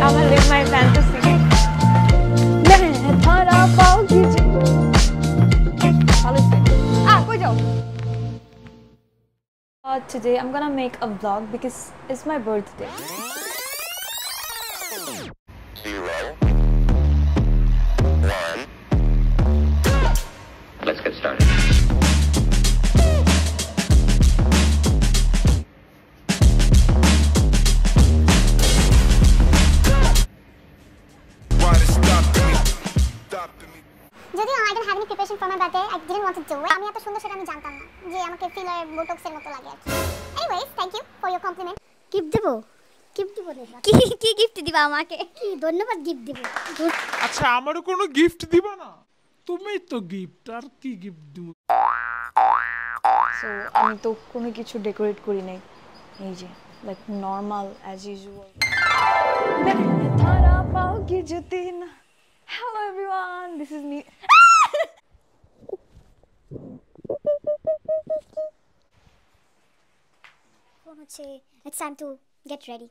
I'm gonna live my fantasy. Today I'm gonna make a vlog because it's my birthday. 0, 1. Let's get started. যদিও I don't have any preparation for my birthday. I didn't want to do it. আমি এত সুন্দর সেটা আমি জানতাম না যে আমাকে ফিলার বোটক্সের মতো লাগে আর কি। Anyways, thank you for your compliment. Gift দেব? গিফট দিব না। কি গিফট দিবা আমাকে? কি ধন্যবাদ গিফট দিব। আচ্ছা আমারও কোনো গিফট দিবা না? তুমি তো গিফট আর কি গিফট দিব? So আমি তো কোনো কিছু ডেকোরেট করি নাই। এই যে like normal as usual. Hello everyone, this is me. It's time to get ready.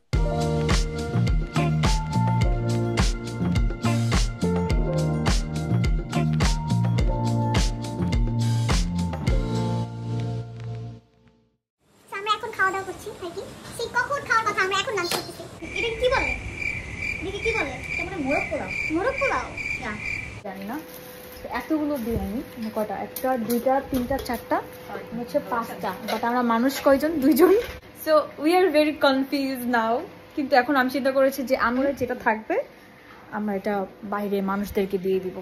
আমরা এখন খাওয়া দাওয়া করছি আর কি সেই কখন খাওয়ার কথা আমরা এখন লাঞ্চ করতেছি এটা কি বলে দেখি কি বলে এটা মোরগ পোলাও না জানি না এতগুলো বিরিয়ানি কটা একটা দুইটা তিনটা চারটা হচ্ছে পাঁচটা বাট আমরা মানুষ কয়জন দুইজন so we are very confuse now কিন্তু এখন আমি চিন্তা করেছি যে আমরা যেটা থাকবে আমরা এটা বাইরে মানুষদেরকে দিয়ে দিব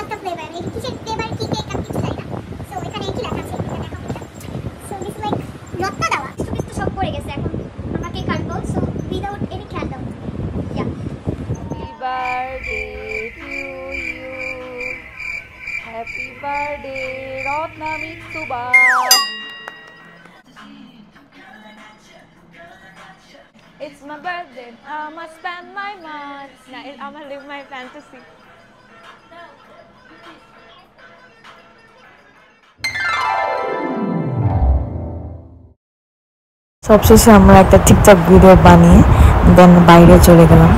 একটা ফ্লেভার এই কিসের ফ্লেভার কি কেক আর কিছু জানি না সো এখানে কি লেখা আছে এটা দেখাও সো দিস লাইক লটটা দেওয়া কিছু সব পড়ে গেছে এখন আমরা কেক কাটবো so without any candle yeah happy birthday to you happy birthday Ratna Mitsuba It's my birthday, I'ma spend my money. Nah, I'ma live my fantasy. সবশেষে আমরা একটা টিকটক ভিডিও বানিয়ে দেন বাইরে চলে গেলাম